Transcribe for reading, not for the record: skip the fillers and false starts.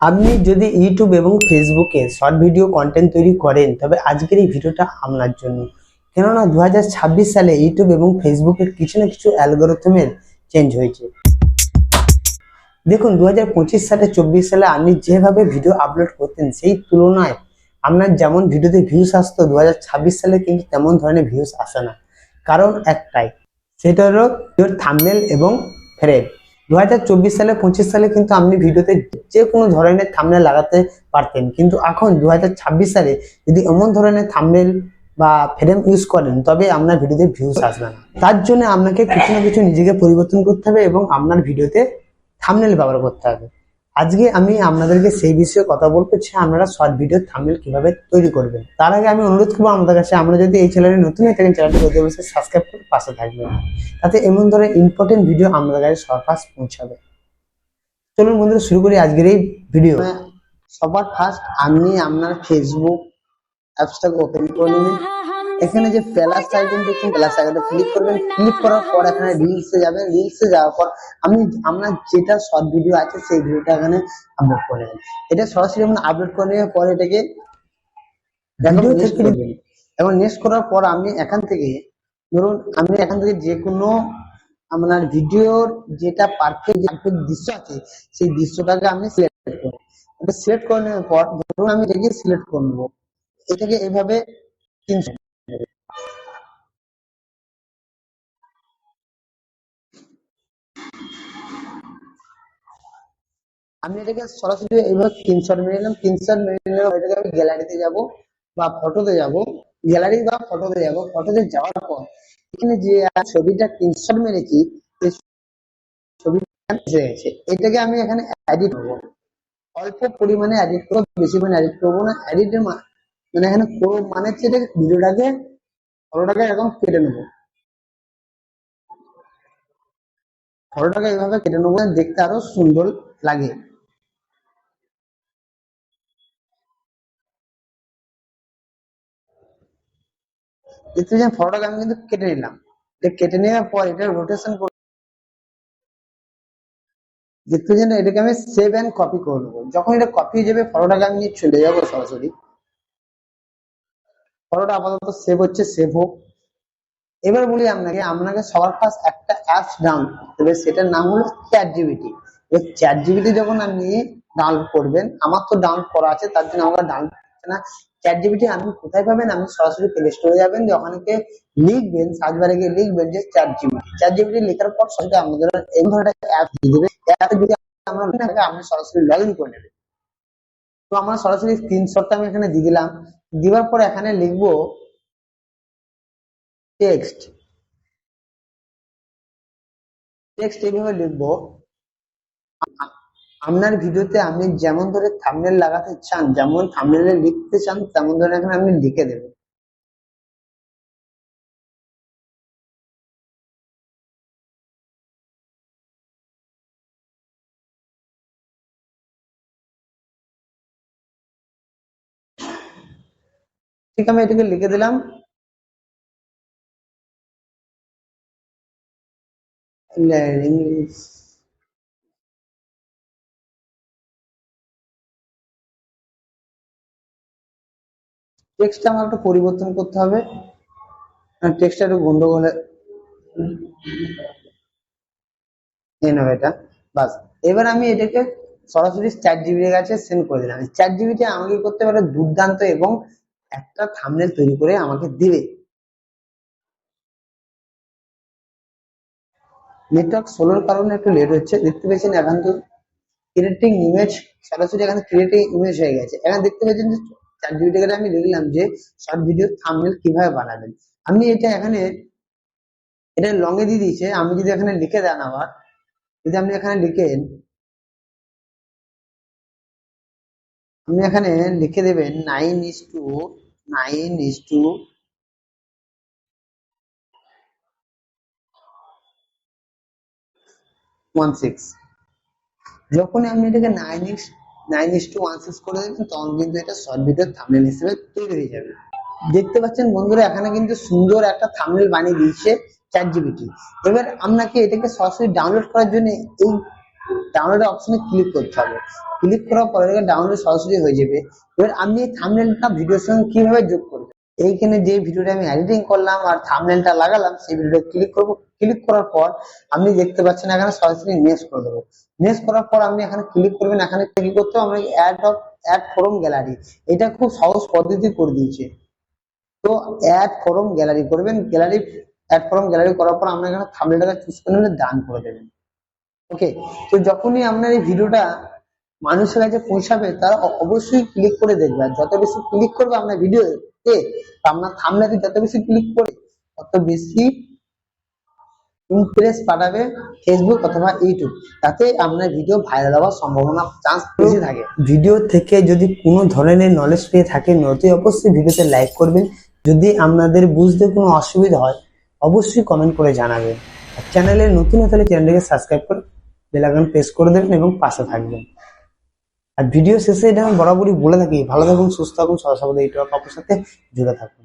আপনি যদি ইউটিউব এবং ফেসবুকে শর্ট ভিডিও কন্টেন্ট তৈরি করেন তবে আজকের এই ভিডিওটা আপনার জন্য। কেননা 2026 সালে ইউটিউব এবং ফেসবুকের কিছু না কিছু অ্যালগরিথমের চেঞ্জ হয়েছে। দেখুন 2025 সালে 24 সালে আপনি যেভাবে ভিডিও আপলোড করতেন সেই তুলনায় আপনার যেমন ভিডিওতে ভিউজ আসতো 2026 সালে কিন্তু তেমন ধরনের ভিউজ আসে না। কারণ একটাই, সেটা হলো থাম্বনেল এবং ফ্রেম। 2024 সালে 25 সালে কিন্তু আপনি ভিডিওতে যে কোনো ধরনের থাম্বনেল লাগাতে পারতেন, কিন্তু এখন 2026 সালে যদি এমন ধরনের থাম্বনেল বা ফ্রেম ইউজ করেন তবে আপনার ভিডিওতে ভিউজ আসবে না। তার জন্য আপনাকে কিছু না কিছু নিজেকে পরিবর্তন করতে হবে এবং আপনার ভিডিওতে থাম্বনেল ব্যবহার করতে হবে। আজকে আমি আপনাদেরকে সেই বিষয়ে কথা বলবো যে আপনারা শর্ট ভিডিও থাম্বনেল কিভাবে তৈরি করবেন। তার আগে আমি অনুরোধ করবো আমাদের কাছে, আমরা যদি এই চ্যানেলে নতুন হয়ে থাকেন চ্যানেলটি অবশ্যই সাবস্ক্রাইব করে পাশে থাকবেন, তাতে এমন ধরনের ইম্পর্টেন্ট ভিডিও আমাদের কাছে সবার পৌঁছাবে। চলুন বন্ধুরা শুরু করি আজকের এই ভিডিও। সবার ফার্স্ট আপনি আপনার ফেসবুক অ্যাপসটাকে ওপেন করে নেবেন। এখানে যে প্লাস আইকন দেখছেন, প্লাস আইকনে ক্লিক করবেন। ক্লিক করার পর এখানে রিলসে যাবেন। রিলসে যাওয়ার পর আপনি আপনার যেটা শর্ট ভিডিও আছে সেই ভিডিওটা এখানে আপলোড করে নেবেন। এটা সরাসরি আপনি আপলোড করে নেওয়ার পর এটাকে ভিডিও থেকে করবেন। এবং নেক্সট করার পর আপনি এখান থেকে ধরুন আপনি এখান থেকে যে কোনো আপনার ভিডিওর যেটা পারফেক্ট দৃশ্য আছে সেই দৃশ্যটাকে আপনি সিলেক্ট করবেন। এটা সিলেক্ট করে নেওয়ার পর ধরুন আমি এটাকে সিলেক্ট করে নেবো। এটাকে এইভাবে আমি এটাকে সরাসরি এইভাবে স্ক্রিনশট মেরে নিলাম। স্ক্রিনশট মেরে নিলাম, এটাকে আমি গ্যালারিতে যাব বা ফটোতে যাব। গ্যালারি বা ফটোতে যাব। ফটোতে যাওয়ার পর এখানে যে ছবিটা স্ক্রিনশট মেরেছি সেই ছবিটা এসে গেছে। এটাকে আমি এখানে এডিট করব। অল্প পরিমাণে এডিট করব, বেশি পরিমাণে এডিট করব না। এডিটের মানে এখানে করব মানে হচ্ছে এটা ভিডিওটাকে ফটোটাকে এরকম কেটে নেব। ফটোটাকে এইভাবে কেটে নেব দেখতে আরো সুন্দর লাগে। দেখতে পাচ্ছেন ফটোটাকে আমি কিন্তু কেটে নিলাম। এটা কেটে নেওয়ার পর এটা রোটেশন করে দেখতে পাচ্ছেন এটাকে আমি সেভ এন্ড কপি করে নেবো। যখন এটা কপি হয়ে যাবে ফটোটাকে আমি নিয়ে চলে যাবো সরাসরি। ফটোটা আপাতত সেভ হচ্ছে, সেভ হোক। এবার বলি আপনাকে সবার ফার্স্ট একটা অ্যাপস ডাউনলোড করতে হবে, সেটার নাম হলো চ্যাট জিপিটি। এই চ্যাট জিপিটি যখন আপনি ডাউনলোড করবেন, আমার তো ডাউনলোড করা আছে তার জন্য আমার ডাউনলোড হচ্ছে না। চ্যাট জিপিটি আপনি কোথায় পাবেন? আপনি সরাসরি প্লে স্টোরে যাবেন, ওখানে লিখবেন, সার্চ বারে গিয়ে লিখবেন যে চ্যাট জিপিটি। চ্যাট জিপিটি লেখার পর সরাসরি আমাদের এই ধরনের একটা অ্যাপ দিয়ে দেবে। অ্যাপে যদি আমরা আপনি সরাসরি লগ ইন করে নেবেন। তো আমরা সরাসরি স্ক্রিনশটটা আমি এখানে দিয়ে দিলাম। দেওয়ার পর এখানে লিখবো টেক্সট। টেক্সট এইভাবে লিখবো। আপনার ভিডিওতে আপনি যেমন ধরে থাম্বনেল লাগাতে চান, যেমন থাম্বনেলে লিখতে চান তেমন ধরে এখানে আপনি লিখে দেবেন। ঠিক আমি এটাকে লিখে দিলাম। ইংলিশ টেক্সটটা আমার একটু পরিবর্তন করতে হবে, টেক্সটটা একটু গন্ডগোল এটা বাস। এবার আমি এটাকে সরাসরি চ্যাট জিপিটির কাছে সেন্ড করে দিলাম। চ্যাট জিপিটি আমাকে করতে পারে দুর্দান্ত এবং একটা থাম্বনেল তৈরি করে আমাকে দিবে। নেটওয়ার্ক স্লোর কারণে একটু লেট হচ্ছে, দেখতে পেয়েছেন এখন তো ক্রিয়েটিং ইমেজ সরাসরি এখানে ক্রিয়েটিং ইমেজ হয়ে গেছে। এখানে দেখতে পাচ্ছেন যে চ্যাট জিপিটি কে আমি লিখলাম যে শর্ট ভিডিও থাম্বনেল কিভাবে বানাবেন। আমি এটা এখানে এটা লং এ দিয়ে দিয়েছে। আমি যদি এখানে লিখে দেন, আবার যদি আপনি এখানে লিখেন, আপনি এখানে লিখে দেবেন 9:9:16। যখনই আপনি এটাকে 9:9:16 করে দেবেন তখন কিন্তু এটা শর্ট ভিডিও থাম্বনেল হিসেবে তৈরি হয়ে যাবে। দেখতে পাচ্ছেন বন্ধুরা এখানে কিন্তু সুন্দর একটা থাম্বনেল বানিয়ে দিয়েছে চ্যাট জিপিটি। এবার আপনাকে এটাকে সরাসরি ডাউনলোড করার জন্য এই ডাউনলোড অপশনে ক্লিক করতে হবে। ক্লিক করার পরে ডাউনলোড সরাসরি হয়ে যাবে। এবার আপনি এই থাম্বনেলটা ভিডিওর সঙ্গে কিভাবে যোগ করবেন, এইখানে যে ভিডিওটা আমি এডিটিং করলাম আর থাম্বনেলটা লাগালাম সেই ভিডিওটা ক্লিক করব। ক্লিক করার পর আপনি দেখতে পাচ্ছেন এখানে সরাসরি নেক্সট করে দেবো। নেক্সট করার পর আপনি এখানে ক্লিক করবেন। এখানে কি করতে হবে, আমরা অ্যাড ফ্রম গ্যালারি, এটা খুব সহজ পদ্ধতি করে দিয়েছে। তো অ্যাড ফ্রম গ্যালারি করবেন। অ্যাড ফ্রম গ্যালারি করার পর আমরা এখানে থাম্বনেলটাকে চুজ করে নিলে ডান করে দেবেন। ওকে, তো যখনই আপনার এই ভিডিওটা মানুষের কাছে পৌঁছাবে তারা অবশ্যই ক্লিক করে দেখবে। আর যত বেশি ক্লিক করবে আপনার ভিডিওতে, আপনার থাম্বনেলে যত বেশি ক্লিক করে তত বেশি ইমপ্রেস পাঠাবে ফেসবুক অথবা ইউটিউব, তাতে আপনার ভিডিও ভাইরাল হওয়ার সম্ভাবনা চান্স বেশি থাকে। ভিডিও থেকে যদি কোনো ধরনের নলেজ পেয়ে থাকেন অতি অবশ্যই ভিডিওতে লাইক করবেন। যদি আপনাদের বুঝতে কোনো অসুবিধা হয় অবশ্যই কমেন্ট করে জানাবেন। আর চ্যানেলে নতুন হলে চ্যানেলটিকে সাবস্ক্রাইব করে বেল আইকন প্রেস করে দেবেন এবং পাশে থাকবেন। আর ভিডিও শেষে এটা আমি বরাবরই বলে থাকি, ভালো থাকুন, সুস্থ থাকুন, সবার সাথে ইউটিউব সাথে জুড়ে থাকুন।